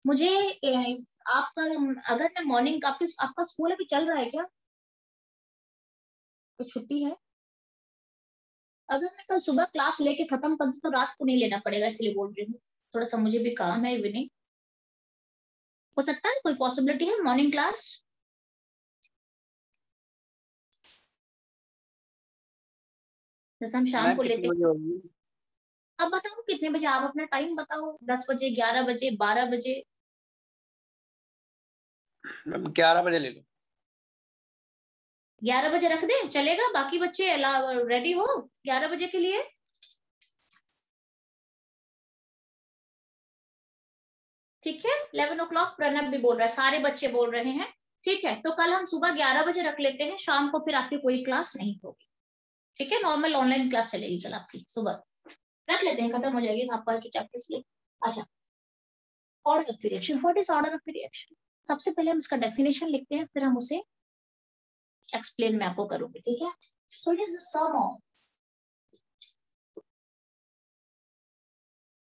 मुझे आपका, अगर मैं मॉर्निंग, आपका स्कूल अभी चल रहा है क्या, तो छुट्टी है? अगर मैं कल सुबह क्लास लेके खत्म कर दूं तो रात को नहीं लेना पड़ेगा, इसलिए बोल रही हूँ। थोड़ा सा मुझे भी काम है इवनिंग। हो सकता है, कोई पॉसिबिलिटी है मॉर्निंग क्लास? जैसे हम शाम मैम को कितने लेते बजे हैं। होगी? अब बताओ कितने बजे, आप अपना टाइम बताओ, 10 बजे, 11 बजे, 12 बजे? मैम 11 बजे ले लो। 11 बजे रख दे, चलेगा? बाकी बच्चे रेडी हो 11 बजे के लिए? ठीक है, 11 o'clock प्रणब भी बोल रहा है, सारे बच्चे बोल रहे हैं। ठीक है, तो कल हम सुबह 11 बजे रख लेते हैं, शाम को फिर आपकी कोई क्लास नहीं होगी। ठीक है, नॉर्मल ऑनलाइन क्लास चलेगी कल आपकी सुबह। रख लेते हैं, खत्म हो जाएगी आपका जो चैप्टर्स लिए। अच्छा, order of reaction, what is order of reaction? सबसे पहले हम इसका डेफिनेशन लिखते हैं, फिर हम उसे एक्सप्लेन मैं आपको करूंगी। ठीक है, so it is the sum of,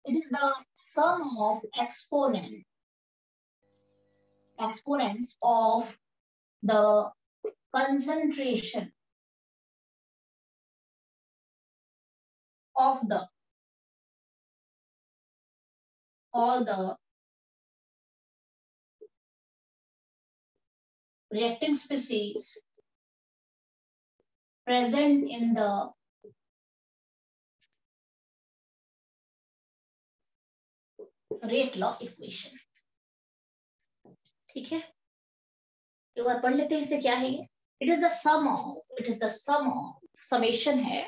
it is the sum of exponents of the concentration of the all the reacting species present in the rate law equation। ठीक है, एक बार पढ़ लेते हैं इसे, क्या है ये? It is the sum of, it is the sum of, summation है,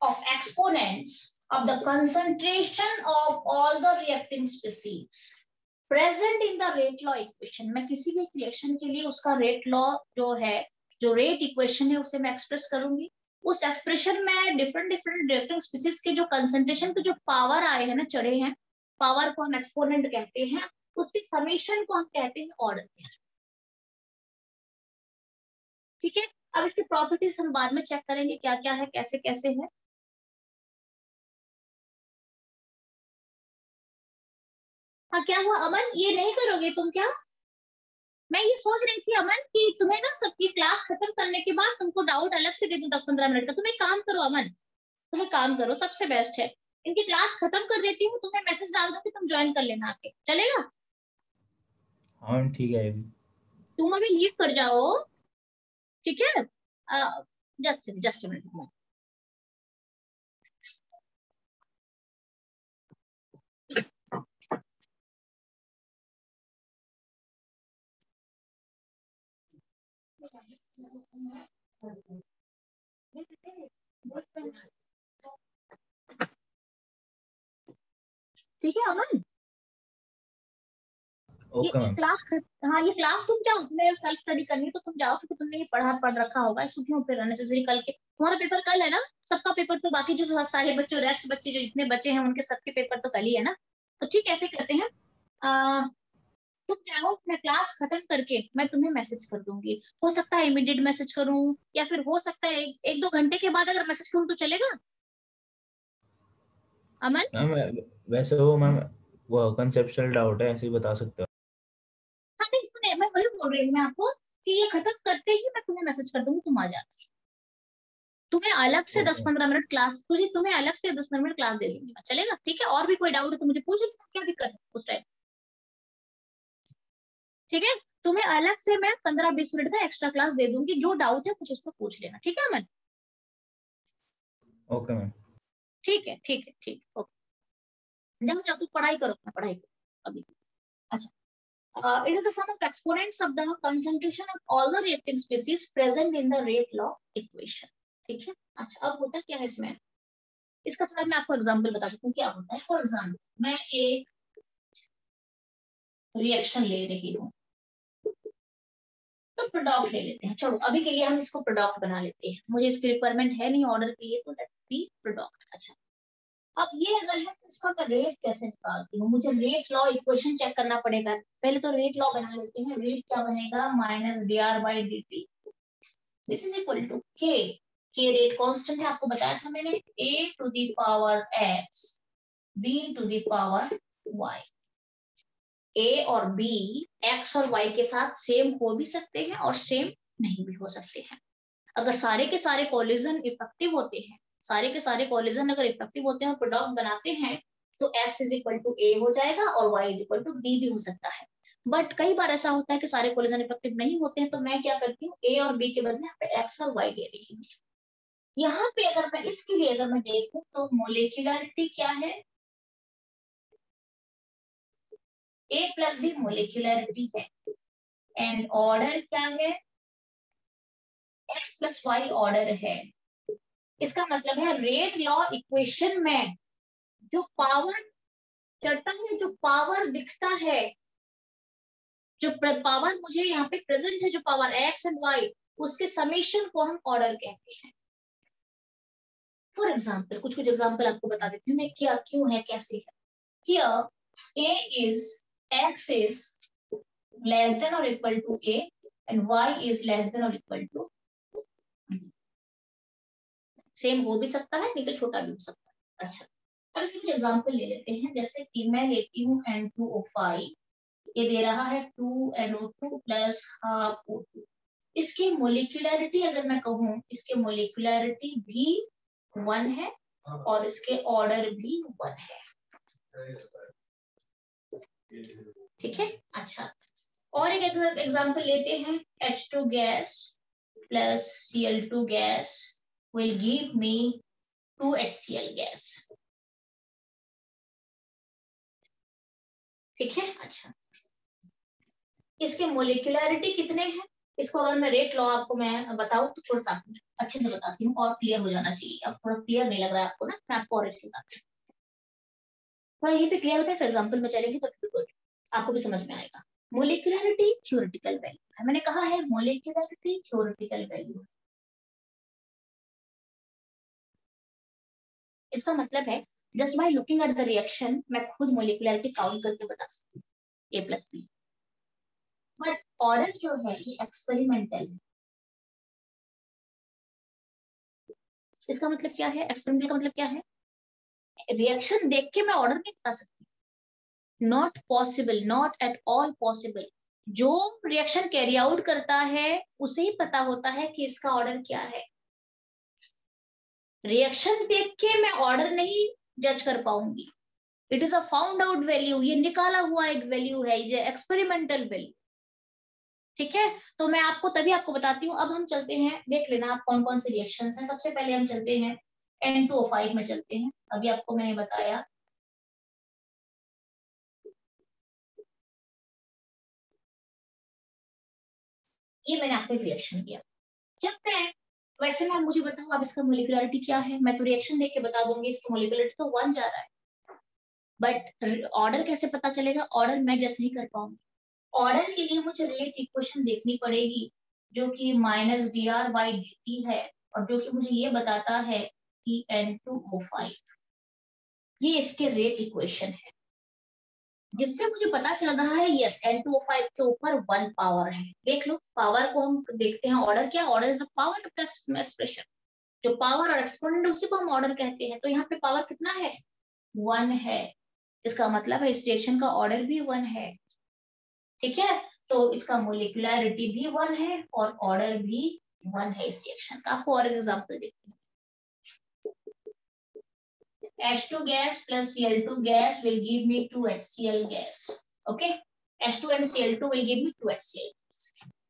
of exponents of the concentration of all the reacting species present in the rate law equation। मैं किसी भी रिएक्शन के लिए उसका रेट लॉ जो है, जो रेट इक्वेशन है, उसे मैं एक्सप्रेस करूंगी। उस एक्सप्रेशन में डिफरेंट डिफरेंट रिएक्टिंग स्पीसीज के जो कंसंट्रेशन के जो पावर आए हैं ना, चढ़े हैं, पावर को हम एक्सपोनेंट कहते हैं, उसके समेशन को हम कहते हैं ऑर्डर। ठीक है, अब इसकी प्रॉपर्टीज हम बाद में चेक करेंगे क्या क्या है, कैसे कैसे है। हाँ, क्या हुआ अमन, ये नहीं करोगे तुम क्या? मैं ये सोच रही थी अमन कि तुम्हें ना सबकी क्लास खत्म करने के बाद तुमको डाउट अलग से दे दूं 10-15 मिनट का। तुम एक काम करो अमन, तुम एक काम करो, सबसे बेस्ट है, इनकी क्लास खत्म कर देती हूँ, तुम्हें मैसेज डाल दूंगी, तुम ज्वाइन कर लेना आके, चलेगा? हाँ ठीक है। तुम अभी लीव कर जाओ, ठीक है? Just just minute. ठीक है अमन, ये ओके मैम। क्लास, हाँ ये क्लास तुम जाओ, तुम्हें सेल्फ स्टडी करनी है तो तुम जाओ, क्योंकि तुमने ये पढ़ रखा होगा, इसको क्यों फिर अननेसेसरी। कल के तुम्हारा पेपर कल है ना, सबका पेपर तो, बाकी जो सारे बच्चों, रेस्ट बच्चे जो जितने बच्चे हैं उनके सबके पेपर तो कल ही है ना। तो ठीक है, ऐसे करते हैं, आ, तुम जाओ, मैं क्लास खत्म करके मैं तुम्हें मैसेज कर दूंगी। हो सकता है इमीडिएट मैसेज करूं, या फिर हो सकता है एक दो घंटे के बाद अगर मैसेज करूं तो चलेगा अमन? मैम वैसे वो मैम वो कंसेप्चुअल डाउट है, ऐसे ही बता सकते हो। हाँ नहीं सुने, मैं वही बोल रही हूँ मैं आपको कि ये खत्म करते ही मैं तुम्हें मैसेज कर दूंगी, तुम आ जाना। तुम्हें अलग से दस ओके। पंद्रह मिनट क्लास, तुम्हें अलग से 10-15 मिनट क्लास दे दूंगी मैं, चलेगा? ठीक है, और भी कोई डाउट है तो मुझे पूछ लो, क्या दिक्कत है उस टाइम। ठीक है, तुम्हें अलग से मैं 15-20 मिनट का एक्स्ट्रा क्लास दे दूंगी, जो डाउट है कुछ उसको पूछ लेना, ठीक है अमन? Okay ma'am. ठीक है ठीक है ठीक, ओके, जाओ जाओ, तू पढ़ाई करो, अपना पढ़ाई करो अभी। अच्छा, it is the sum of exponents of the concentration of all the reacting species present in the rate law equation। ठीक है, अच्छा अब होता क्या है इसमें, इसका थोड़ा मैं आपको एग्जांपल बता देती हूँ क्या होता है। फॉर एग्जांपल मैं एक रिएक्शन ले रही हूँ, तो प्रोडक्ट ले लेते हैं, चलो अभी के लिए हम इसको प्रोडक्ट बना लेते हैं, मुझे इसकी रिक्वायरमेंट है नहीं ऑर्डर के लिए, तो लेट बी प्रोडक्ट। अच्छा, अब ये अगर है तो इसका मैं रेट कैसे निकालती हूँ, मुझे रेट लॉ इक्वेशन चेक करना पड़ेगा। पहले तो रेट लॉ बना लेते हैं, रेट क्या बनेगा, minus dr/dt, this is equal to k rate constant है, आपको बताया था मैंने, a to the power x b to the power y। A और बी एक्स और वाई के साथ सेम हो भी सकते हैं और सेम नहीं भी हो सकते हैं। अगर सारे के सारे कोलिजन इफेक्टिव होते हैं, सारे के सारे कोलिजन अगर इफेक्टिव होते हैं और प्रोडक्ट बनाते हैं, तो x is equal to a हो जाएगा और y is equal to b भी हो सकता है। बट कई बार ऐसा होता है कि सारे कोलिजन इफेक्टिव नहीं होते हैं, तो मैं क्या करती हूँ, ए और बी के बदले यहाँ पे x और y ले रही हूँ। यहाँ पे अगर मैं इसके लिए अगर मैं देखूं तो मोलिकुलरिटी क्या है, a प्लस बी मोलिकुलरिटी है, एंड ऑर्डर क्या है, x प्लस वाई ऑर्डर है। इसका मतलब है रेट लॉ इक्वेशन में जो पावर चढ़ता है, जो पावर दिखता है, जो पावर मुझे यहाँ पे प्रेजेंट है, जो पावर x एंड y, उसके समेशन को हम ऑर्डर कहते हैं। फॉर एग्जाम्पल कुछ एग्जाम्पल आपको बता देती हूँ मैं, क्या क्यों है कैसे है। Here a is x is less than or equal to a and y is less than or equal to b। Same हो भी सकता है, नहीं तो छोटा भी हो सकता है। अच्छा, अब इसके कुछ एग्जाम्पल ले लेते हैं। जैसे कि मैं लेती हूँ N2O5, ये दे रहा है 2NO2 प्लस हाफ O2। इसकी मोलिकुलरिटी अगर मैं कहूँ, इसके मोलिकुलरिटी भी 1 है और इसके ऑर्डर भी 1 है। ठीक है, अच्छा, और एक एग्जांपल लेते हैं। H2 gas plus Cl2 gas will give me 2HCl gas. ठीक है, अच्छा, इसके मोलिकुलरिटी कितने हैं, इसको अगर मैं रेट लॉ आपको मैं बताऊं तो थोड़ा सा अच्छे से बताती हूँ और क्लियर हो जाना चाहिए। अब थोड़ा क्लियर नहीं लग रहा है आपको ना, मैं आपको और इससे बताती हूँ, थोड़ा ये भी क्लियर होता है। फॉर एग्जांपल में चलेंगे तो गुड, आपको भी समझ में आएगा। मोलिकुलरिटी थ्योरेटिकल वैल्यू है, मैंने कहा है मोलिकुलरिटी थ्योरेटिकल वैल्यू। इसका मतलब है just by looking at the reaction मैं खुद मोलिकुलरिटी काउंट करके बता सकती हूँ, ए प्लस बी। बट ऑर्डर जो है ये एक्सपेरिमेंटल है। इसका मतलब क्या है, एक्सपेरिमेंटल का मतलब क्या है, रिएक्शन देख के मैं ऑर्डर नहीं बता सकती, not possible, not at all possible. जो रिएक्शन कैरी आउट करता है उसे ही पता होता है कि इसका ऑर्डर क्या है। रिएक्शन देख के मैं ऑर्डर नहीं जज कर पाऊंगी। It is a found out value, ये निकाला हुआ एक वैल्यू है, ये एक्सपेरिमेंटल वैल्यू। ठीक है, तो मैं आपको तभी आपको बताती हूँ। अब हम चलते हैं, देख लेना आप कौन कौन से रिएक्शंस हैं। सबसे पहले हम चलते हैं N2O5 में चलते हैं। अभी आपको मैंने बताया ये मैंने आपको एक रिएक्शन दिया। जब मैं वैसे मैं मुझे बताऊं अब इसका मोलिकुलरिटी क्या है, मैं तो रिएक्शन देख के बता दूंगी इसकी मोलिकुलरिटी तो 1 जा रहा है। बट ऑर्डर कैसे पता चलेगा, ऑर्डर मैं जैसे नहीं कर पाऊंगी। ऑर्डर के लिए मुझे रेट इक्वेशन देखनी पड़ेगी जो कि -dr/dt है और जो कि मुझे ये बताता है कि N2O5 ये इसके रेट इक्वेशन है, जिससे मुझे पता चल रहा है यस N2O5 के ऊपर 1 पावर है। देख लो पावर को हम देखते हैं, ऑर्डर क्या, order is the power of the expression. जो पावर और एक्सपोनेंट उसी को हम ऑर्डर कहते हैं। तो यहाँ पे पावर कितना है, 1 है। इसका मतलब है इस रिएक्शन का ऑर्डर भी 1 है। ठीक है, तो इसका मोलिकुलरिटी भी 1 है और ऑर्डर भी 1 है इस रिएक्शन का। आपको और एग्जांपल देखते हैं। H2 gas plus Cl2 gas will give me 2HCl gas. Okay, H2 and Cl2 will give me 2HCl gas.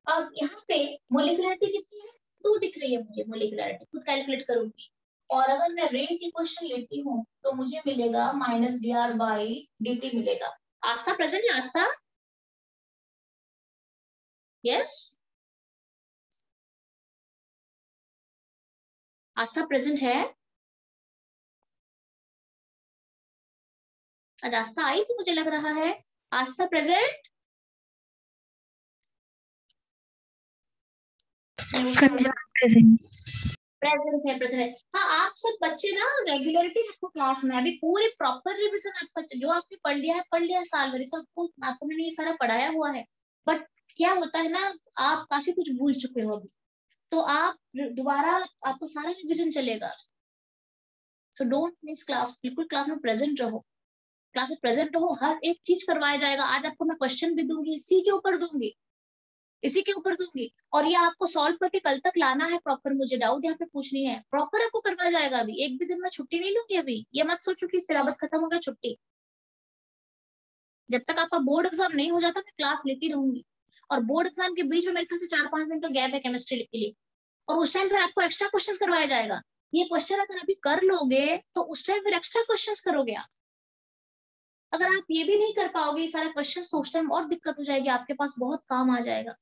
अब यहाँ पे मोलिकुलरिटी कितनी है, 2 दिख रही है मुझे मोलिकुलरिटी, खुद कैलकुलेट करूंगी। और अगर मैं रेट इक्वेशन लेती हूँ तो मुझे मिलेगा -dr/dt मिलेगा। आस्था प्रेजेंट है, आस्था यस, आस्था प्रेजेंट है। आज आस्था आई थी मुझे लग रहा है, आस्था प्रेजेंट, प्रेजेंट है, प्रेजेंट है। हाँ, आप सब बच्चे ना रेगुलरिटी रखो क्लास में। अभी पूरे प्रॉपर रिविजन आपका जो आपने पढ़ लिया है पढ़ लिया है, साल भर सबको आपको मैंने ये सारा पढ़ाया हुआ है। बट क्या होता है ना, आप काफी कुछ भूल चुके हो अभी, तो आप दोबारा आपको सारा रिविजन चलेगा। सो डोंट मिस क्लास, बिल्कुल क्लास में प्रेजेंट रहो। क्लास में प्रेजेंट हो, हर एक चीज करवाया जाएगा। आज आपको मैं क्वेश्चन भी दूंगी, इसी के ऊपर दूंगी, इसी के ऊपर दूंगी, और ये आपको सॉल्व करके कल तक लाना है प्रॉपर। मुझे डाउट यहाँ पे पूछनी है, प्रॉपर आपको करवाया जाएगा। अभी एक भी दिन में छुट्टी नहीं लूंगी। अभी ये मत सोचो कि सिलेबस खत्म हो गया छुट्टी। जब तक आपका बोर्ड एग्जाम नहीं हो जाता मैं क्लास लेती रहूंगी। और बोर्ड एग्जाम के बीच में मेरे ख्याल से 4-5 दिन का गैप है केमिस्ट्री के लिए, और उस टाइम फिर आपको एक्स्ट्रा क्वेश्चन करवाया जाएगा। ये क्वेश्चन अगर अभी कर लोगे तो उस टाइम फिर एक्स्ट्रा क्वेश्चन करोगे आप। अगर आप ये भी नहीं कर पाओगे सारे क्वेश्चन, तो उस टाइम और दिक्कत हो जाएगी, आपके पास बहुत काम आ जाएगा।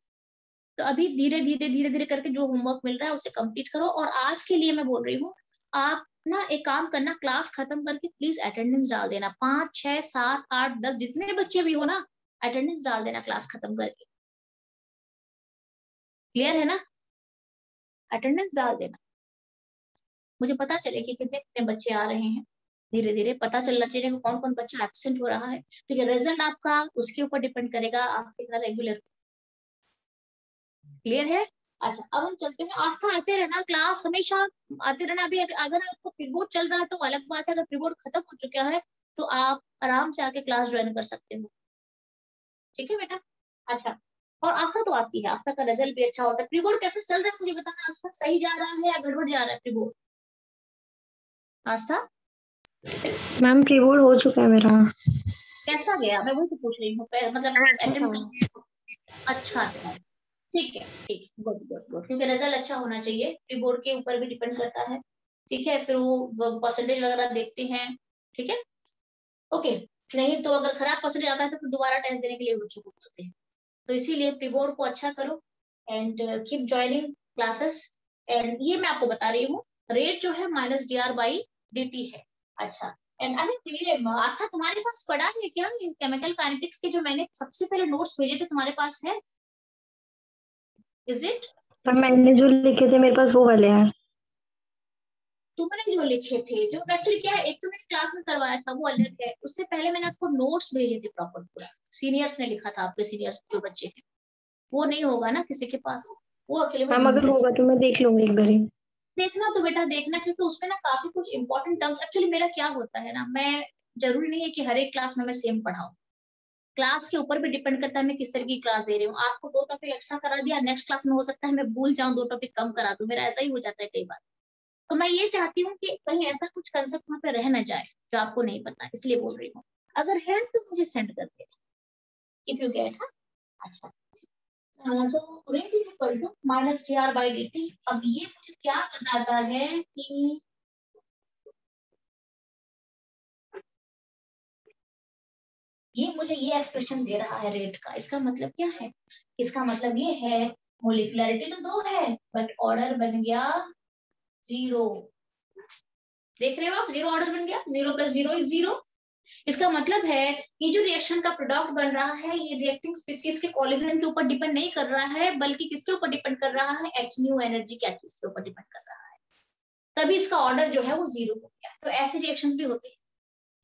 तो अभी धीरे धीरे धीरे धीरे करके जो होमवर्क मिल रहा है उसे कंप्लीट करो। और आज के लिए मैं बोल रही हूँ, आप ना एक काम करना, क्लास खत्म करके प्लीज अटेंडेंस डाल देना। 5, 6, 7, 8, 10 जितने बच्चे भी हो ना, अटेंडेंस डाल देना क्लास खत्म करके। क्लियर है ना? अटेंडेंस डाल देना, मुझे पता चले कि कितने कितने बच्चे आ रहे हैं। धीरे धीरे पता चलना चाहिए कि कौन कौन बच्चा एब्सेंट हो रहा है। ठीक है, रिजल्ट आपका उसके ऊपर डिपेंड करेगा आप कितना रेगुलर। क्लियर है? अच्छा, अब हम चलते हैं। आस्था आते रहना, क्लास हमेशा आते रहना। अभी अगर आपको प्रीबोर्ड चल रहा है तो अलग बात है, अगर प्रीबोर्ड खत्म हो चुका है तो आप आराम से आके क्लास ज्वाइन कर सकते हो। ठीक है बेटा? अच्छा, और आस्था तो आती है, आस्था का रिजल्ट भी अच्छा होता है। प्रीबोर्ड कैसे चल रहा है मुझे बताना, आस्था सही जा रहा है या गड़बड़ जा रहा है प्रीबोर्ड? आस्था मैम प्री बोर्ड हो चुका है मेरा। कैसा गया, मैं वही तो पूछ रही हूँ, मतलब अच्छा अटेम्प्ट था। अच्छा था। ठीक है, ठीक, गुड गुड गुड, क्योंकि रिजल्ट अच्छा होना चाहिए, प्री बोर्ड के ऊपर भी डिपेंड करता है। ठीक है, फिर वो परसेंटेज वगैरह देखते हैं। ठीक है, ओके। नहीं तो अगर खराब परसेंटेज आता है तो फिर दोबारा टेस्ट देने के लिए बच्चों को बोलते हैं। तो इसीलिए प्री बोर्ड को अच्छा करो and keep joining classes. And ये मैं आपको बता रही हूँ, रेट जो है -dr/dt है। अच्छा, एंड अच्छा ये आस्था तुम्हारे पास पड़ा है क्या, ये केमिकल काइनेटिक्स के जो मैंने सबसे पहले नोट्स भेजे थे, तुम्हारे पास है? Is it? मैंने जो लिखे थे मेरे पास वो वाले हैं। तुमने जो लिखे थे, जो एक्चुअली क्या है, एक तो मैंने क्लास में करवाया था वो अलग है, उससे पहले मैंने आपको नोट्स भेजे थे प्रॉपर, पूरा सीनियर्स ने लिखा था, आपके सीनियर्स जो बच्चे हैं। वो नहीं होगा ना किसी के पास, वो अकेले में मैम ढूंढ अगर रही। होगा तो मैं देख लूंगी एक बार ही। देखना तो बेटा देखना, क्योंकि उसमें ना काफी कुछ इंपॉर्टेंट टर्म्स, एक्चुअली मेरा क्या होता है ना, मैं जरूरी नहीं है कि हर एक क्लास में मैं सेम पढ़ाऊँ। क्लास के ऊपर भी डिपेंड करता है मैं किस तरह की क्लास दे रही हूँ। आपको 2 टॉपिक एक्स्ट्रा करा दिया, नेक्स्ट क्लास में हो सकता है मैं भूल जाऊँ, 2 टॉपिक कम करा दूं, मेरा ऐसा ही हो जाता है कई बार। तो मैं ये चाहती हूँ कि कहीं ऐसा कुछ कंसेप्ट वहां पे रह ना जाए जो आपको नहीं पता, इसलिए बोल रही हूँ। अगर है तो मुझे सेंड कर दे, इफ यू गेट। हाँ, अच्छा। So rate is equal to -dr/dt। अब ये मुझे क्या बताता है कि ये मुझे ये एक्सप्रेशन दे रहा है रेट का। इसका मतलब क्या है? इसका मतलब ये है, मोलिकुलरिटी तो 2 है बट ऑर्डर बन गया 0। देख रहे हो आप, 0 ऑर्डर बन गया, 0 + 0 = 0। इसका मतलब है ये जो रिएक्शन का प्रोडक्ट बन रहा है, ये रिएक्टिंग स्पीसीज के कोलिजन के ऊपर डिपेंड नहीं कर रहा है, बल्कि किसके ऊपर डिपेंड कर रहा है? hν एनर्जी कैटलिस्ट के ऊपर डिपेंड कर रहा है। तभी इसका ऑर्डर जो है वो 0 हो गया। तो ऐसे रिएक्शंस भी होते हैं।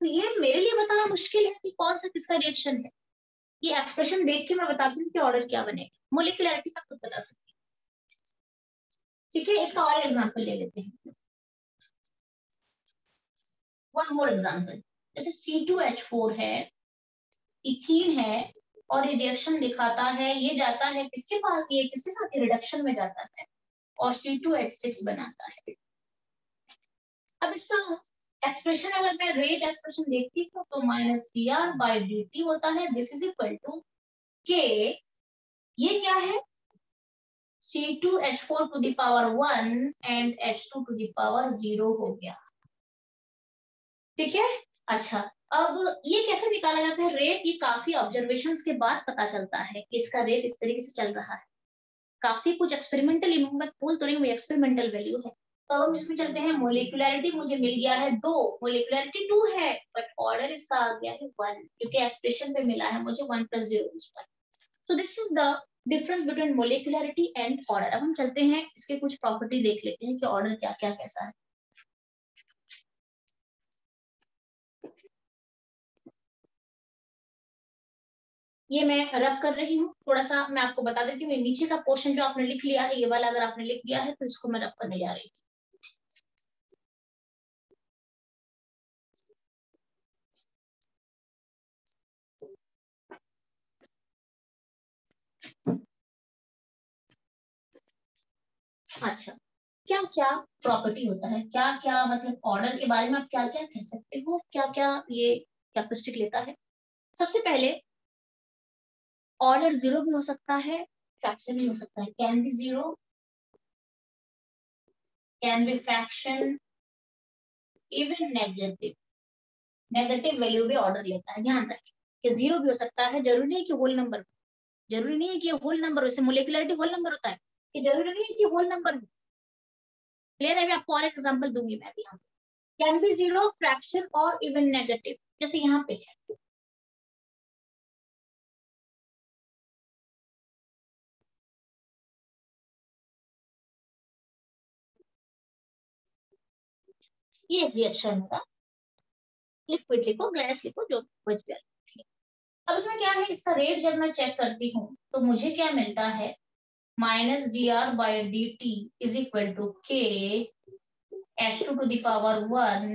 तो ये मेरे लिए बताना मुश्किल है कि कौन सा किसका रिएक्शन है। ये एक्सप्रेशन देख के मैं बताती हूँ कि ऑर्डर क्या बनेगा। मोलिकुलरिटी का खुद बता सकती हूँ। ठीक है, इसका और एग्जांपल ले लेते हैं, वन मोर एग्जांपल। जैसे C2H4 है, इथीन है, और ये रिएक्शन दिखाता है, ये जाता है किसके पास, ये किसके साथ रिडक्शन में जाता है और C2H6 बनाता है। अब इसका एक्सप्रेशन अगर मैं रेट एक्सप्रेशन देखती हूँ तो -dr/dt होता है। दिस इज इक्वल टू के, ये क्या है? C2H4⁴ एंड H2⁴ हो गया। ठीक है, अच्छा। अब ये कैसे निकाला जाता है रेट? ये काफी ऑब्जर्वेशंस के बाद पता चलता है कि इसका रेट इस तरीके से चल रहा है। काफी कुछ एक्सपेरिमेंटल, मैं बोल तो रही हूँ एक्सपेरिमेंटल वैल्यू है। तो अब हम इसमें चलते हैं। मोलिकुलरिटी मुझे मिल गया है 2, मोलिकुलरिटी 2 है बट ऑर्डर इसका आ गया है 1, क्योंकि एक्सप्रेशन पे मिला है मुझे 1 + 0 = 1। तो this is the difference between molecularity and order. अब हम चलते हैं इसके कुछ प्रॉपर्टी देख लेते हैं कि ऑर्डर क्या क्या कैसा है। ये मैं रब कर रही हूँ, थोड़ा सा मैं आपको बता देती हूँ। ये नीचे का पोर्शन जो आपने लिख लिया है, ये वाला अगर आपने लिख दिया है तो इसको मैं रब करने जा रही हूँ। अच्छा, क्या क्या प्रॉपर्टी होता है, क्या क्या मतलब ऑर्डर के बारे में आप क्या क्या कह सकते हो, क्या क्या ये कैरेक्टरिस्टिक लेता है? सबसे पहले ऑर्डर जीरो भी हो सकता है, फ्रैक्शन भी हो सकता है। Can be zero, can be fraction, even negative. Negative value भी ऑर्डर लेता है। ध्यान रखें कि जीरो भी हो सकता है, जरूरी नहीं कि होल नंबर, जरूरी नहीं है कि होल नंबर हो, जैसे मोलिकुलरिटी होल नंबर होता है, कि जरूरी नहीं है कि होल नंबर हो। क्लियर है? अभी आपको और एग्जांपल दूंगी मैं भी यहाँ पे। कैन बी जीरो, फ्रैक्शन और इवन नेगेटिव, जैसे यहाँ पे है। ये रिएक्शन होगा, लिक्विड लिखो, गैस लिखो, जो कुछ भी। अब इसमें क्या है, इसका रेट जब मैं चेक करती हूँ तो मुझे क्या मिलता है, minus d r by d t is equal to k H2 to the power 1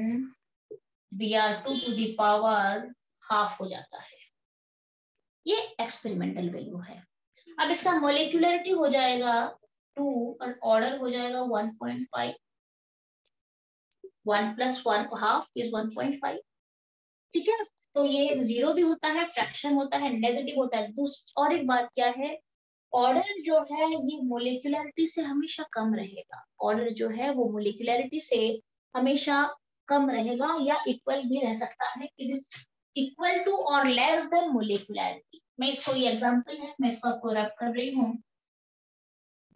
Br2 to the power half हो जाता है। ये एक्सपेरिमेंटल वैल्यू है। अब इसका मोलिकुलरिटी हो जाएगा 2 और ऑर्डर हो जाएगा 1.5। 1 + 1 हाफ इज 1.5। ठीक है, तो ये जीरो भी होता है, फ्रैक्शन होता है, नेगेटिव होता है। और एक बात क्या है, ऑर्डर जो है ये मोलिकुलरिटी से हमेशा कम रहेगा। ऑर्डर जो है वो मोलिकुलरिटी से हमेशा कम रहेगा या इक्वल भी रह सकता है। इट इज इक्वल टू और लेस देन मोलिकुलरिटी। मैं इसको, ये एग्जांपल है, मैं इसको आपको रब कर रही हूँ।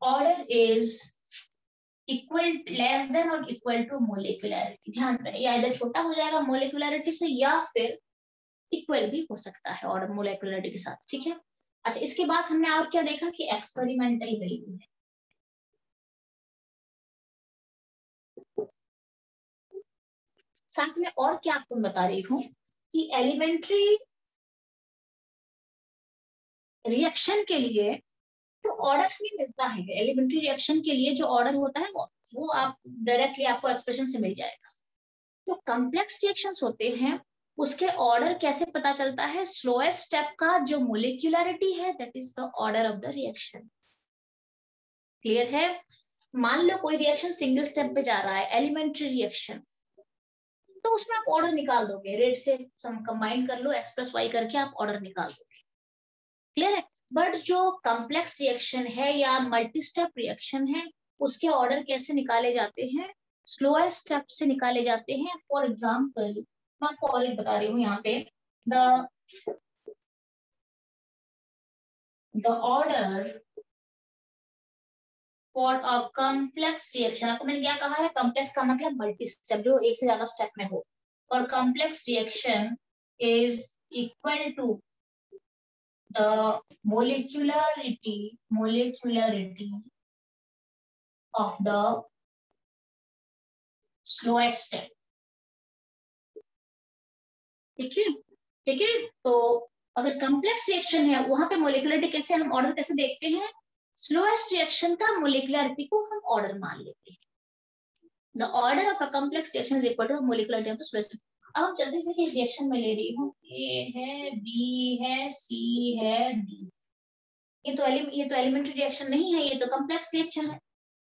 Order is equal, less than और इक्वल टू मोलिकुलरिटी। ध्यान रहे, या इधर छोटा हो जाएगा मोलिकुलरिटी से या फिर इक्वल भी हो सकता है ऑर्डर मोलिकुलरिटी के साथ। ठीक है, अच्छा, इसके बाद हमने और क्या देखा कि एक्सपेरिमेंटल वैल्यू है। साथ में और क्या आपको बता रही हूँ कि एलिमेंट्री रिएक्शन के लिए तो ऑर्डर ही मिलता है। एलिमेंट्री रिएक्शन के लिए जो ऑर्डर होता है वो आप डायरेक्टली आपको एक्सप्रेशन से मिल जाएगा। तो कॉम्प्लेक्स रिएक्शंस होते हैं, उसके ऑर्डर कैसे पता चलता है? स्लोएस्ट स्टेप का जो मोलिकुलरिटी है that is the order of the reaction. Clear है? मान लो कोई रिएक्शन सिंगल स्टेप पे जा रहा है, एलिमेंट्री रिएक्शन, तो उसमें आप ऑर्डर निकाल दोगे, रेट से कंबाइन कर लो, x+y करके आप ऑर्डर निकाल दोगे। क्लियर है? बट जो कॉम्प्लेक्स रिएक्शन है या मल्टी स्टेप रिएक्शन है, उसके ऑर्डर कैसे निकाले जाते हैं? स्लोएस्ट स्टेप से निकाले जाते हैं। फॉर एग्जाम्पल मैं आपको और एक बता रही हूँ यहाँ पे, the order for a complex reaction. आपको मैंने क्या कहा है? कॉम्प्लेक्स का मतलब मल्टी स्टेप, जो एक से ज्यादा स्टेप में हो। और complex reaction is equal to the molecularity of the slowest step। ठीक है, ठीक है। तो अगर कॉम्प्लेक्स रिएक्शन है, वहां पे मोलिकुलरिटी कैसे, हम ऑर्डर कैसे देखते हैं? स्लोएस्ट रिएक्शन का मोलिकुलरिटी को हम ऑर्डर मान लेते हैं। The order of a complex reaction is equal to molecularity of the slowest. अब हम जल्दी से किस रिएक्शन में ले रही हूँ, ए है, बी है, सी है, डी। ये तो एलिमेंट्री रिएक्शन नहीं है, ये तो कॉम्प्लेक्स रिएक्शन है,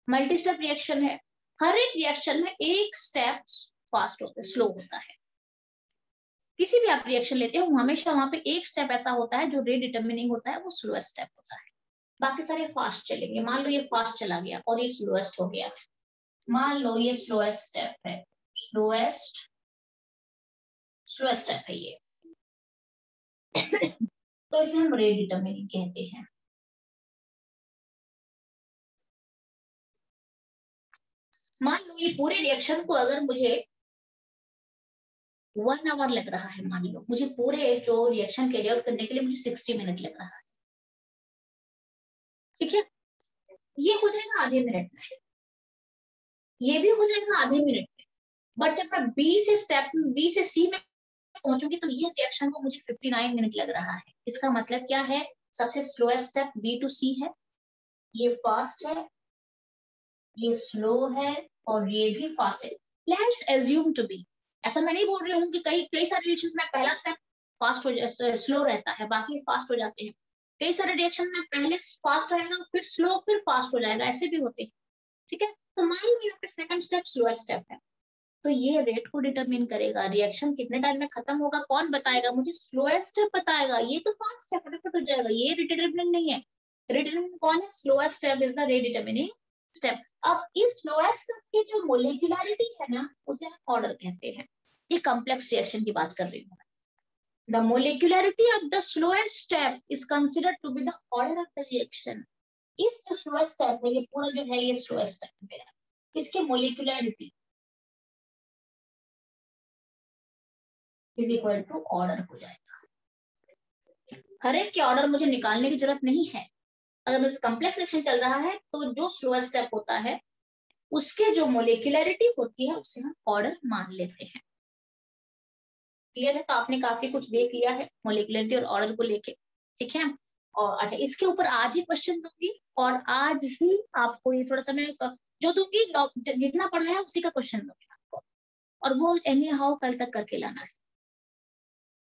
मल्टी स्टेप रिएक्शन है। हर एक रिएक्शन में एक स्टेप फास्ट होता है, स्लो होता है। किसी भी आप रिएक्शन लेते हो, हमेशा वहां पे एक स्टेप ऐसा होता है जो रेट डिटर्मिनिंग होता है, वो स्लोएस्ट स्टेप होता है। बाकी सारे फास्ट चलेंगे। मान लो ये फास्ट चला गया और ये स्लोएस्ट हो गया, मान लो ये स्लोएस्ट स्टेप है, स्लोएस्ट स्टेप है ये तो इसे हम रेट डिटर्मिनिंग कहते हैं। मान लो ये पूरे रिएक्शन को अगर मुझे 1 आवर लग रहा है, मान लो मुझे पूरे जो रिएक्शन कैरी आउट करने के लिए मुझे 60 मिनट लग रहा है। ठीक है, ये हो जाएगा आधे मिनट में, ये भी हो जाएगा आधे मिनट में। बट जब मैं बी से सी में पहुंचूंगी तो ये रिएक्शन को मुझे 59 मिनट लग रहा है। इसका मतलब क्या है? सबसे स्लोएस्ट स्टेप बी टू सी है, ये फास्ट है, ये स्लो है और ये भी फास्ट है। लेट्स एज्यूम टू बी, ऐसा मैं नहीं बोल रही हूँ कि कई सारे रिएक्शंस में पहला स्टेप फास्ट हो स्लो रहता है, बाकी फास्ट हो जाते हैं। कई सारे रिएक्शन में पहले फास्ट रहेगा, फिर स्लो, फिर फास्ट हो जाएगा, ऐसे भी होते हैं। ठीक है, तो मान लो यहाँ पे सेकंड स्टेप स्लोएस्ट स्टेप है, तो ये रेट को डिटरमिन करेगा। रिएक्शन कितने टाइम में खत्म होगा कौन बताएगा मुझे? स्लोएस्ट स्टेप बताएगा। ये तो फास्ट स्टेप फटाफट हो जाएगा, ये डिटरमिन नहीं है। डिटरमिन कौन है? Slowest step is the rate determining step. अब इस स्लोएस्ट स्टेप की जो मोलिकुलरिटी है ना, उसे हम ऑर्डर कहते हैं। ये कॉम्प्लेक्स रिएक्शन की बात कर रही हूँ। The molecularity of the slowest step is considered to be the order of the reaction. इस slowest step में, ये पूरा जो है ये slowest step मेरा, इसके molecularity is equal to order हो जाएगा। हर एक के ऑर्डर मुझे निकालने की जरूरत नहीं है। अगर मुझे कॉम्प्लेक्स रिएक्शन चल रहा है तो जो स्लोएस्ट स्टेप होता है उसके जो मोलिकुलरिटी होती है उसे हम ऑर्डर मान लेते हैं। क्लियर है? तो आपने काफी कुछ देख लिया है मोलिकुलरिटी और ऑर्डर को लेके, ठीक है। और अच्छा, इसके ऊपर आज ही क्वेश्चन दूंगी और आज ही आपको ये थोड़ा सा मैं जो दूंगी जितना पढ़ा है उसी का क्वेश्चन दूंगी आपको, और वो एनी हाउ कल तक करके लाना है,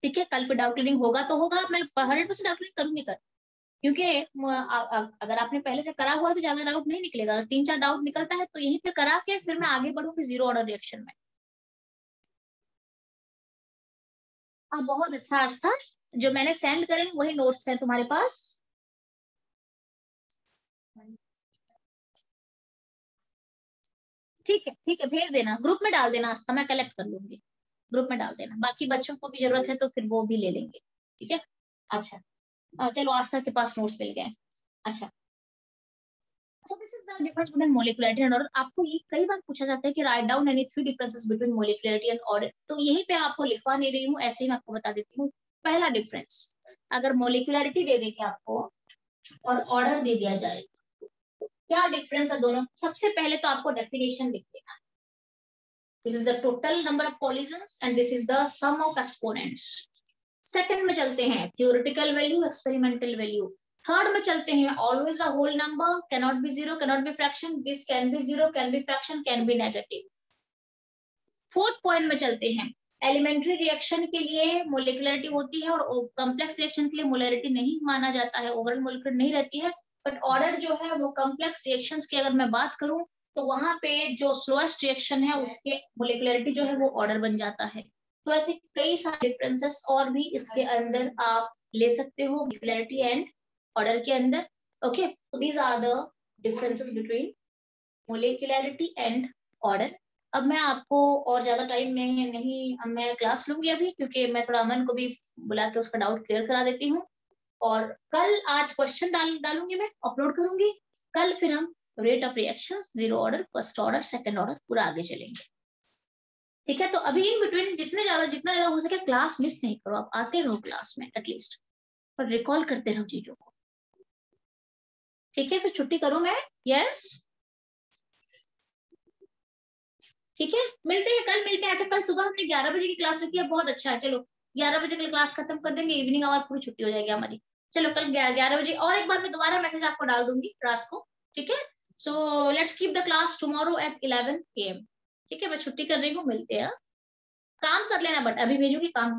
ठीक है। कल पे डाउट क्लियरिंग होगा तो होगा, मैं 100% डाउट क्लियरिंग करूंगी कल, क्योंकि अगर आपने पहले से करा हुआ तो ज्यादा डाउट नहीं निकलेगा। अगर 3-4 डाउट निकलता है तो यहीं पे करा के फिर मैं आगे बढ़ूंगी जीरो ऑर्डर रिएक्शन में। बहुत अच्छा था, जो मैंने सेंड करे वही नोट्स है तुम्हारे पास। ठीक है, ठीक है, भेज देना, ग्रुप में डाल देना आस्था, मैं कलेक्ट कर लूंगी, ग्रुप में डाल देना। बाकी बच्चों को भी जरूरत है तो फिर वो भी ले लेंगे, ठीक है। अच्छा, चलो आस्था के पास नोट्स मिल गए। अच्छा, so this is the difference between molecularity and order. आपको ये कई बार पूछा जाता है कि write down any 3 differences between molecularity and order, तो यहीं पे आपको लिखवा नहीं रही हूँ, ऐसे ही मैं आपको बता देती हूँ। पहला डिफरेंस, अगर मोलिकुलरिटी दे देंगे आपको और ऑर्डर दे दिया जाए, क्या डिफरेंस है दोनों? सबसे पहले तो आपको डेफिनेशन लिख देना, this is the total number of collisions and this is the sum of exponents. Second में चलते हैं theoretical value, experimental value. Third में चलते हैं always a whole number, cannot be zero, cannot be fraction, this can be zero, can be fraction, can be negative. Fourth point में चलते हैं elementary reaction के लिए मोलिकुलरिटी होती है और कॉम्प्लेक्स रिएक्शन के लिए मोलरिटी नहीं माना जाता है, ओवरऑल मोलिकुलर नहीं रहती है। बट ऑर्डर जो है वो कॉम्प्लेक्स रिएक्शंस की अगर मैं बात करूं तो वहां पे जो स्लोएस्ट रिएक्शन है उसके मोलिकुलरिटी जो है वो ऑर्डर बन जाता है। तो ऐसे कई सारे डिफरेंसेस और भी इसके अंदर आप ले सकते हो मोलिकुलरिटी एंड ऑर्डर के अंदर। Okay, so these are the differences between molecularity and order। अब मैं आपको और ज्यादा टाइम नहीं अब मैं क्लास लूंगी अभी, क्योंकि मैं थोड़ा अमन को भी बुला के उसका डाउट क्लियर करा देती हूँ। और कल आज क्वेश्चन डालूंगी, मैं अपलोड करूंगी कल, फिर हम rate of reactions, zero order, first order, second order पूरा आगे चलेंगे, ठीक है। तो अभी इन बिटवीन जितना ज्यादा हो सके क्लास मिस नहीं करो, आप आते रहो क्लास में एटलीस्ट, और रिकॉल करते रहो चीजों को, ठीक है। फिर छुट्टी करूं मैं? यस, ठीक है, मिलते हैं कल, मिलते हैं। अच्छा, कल सुबह हमने 11 बजे की क्लास रखी है, बहुत अच्छा है। चलो 11 बजे कल क्लास खत्म कर देंगे, इवनिंग आवर पूरी छुट्टी हो जाएगी हमारी। चलो कल 11 बजे, और एक बार मैं दोबारा मैसेज आपको डाल दूंगी रात को, ठीक है। So let's keep the class tomorrow at 11 AM, ठीक है। मैं छुट्टी कर रही हूँ, मिलते हैं। काम कर लेना, बट अभी भेजूंगी काम।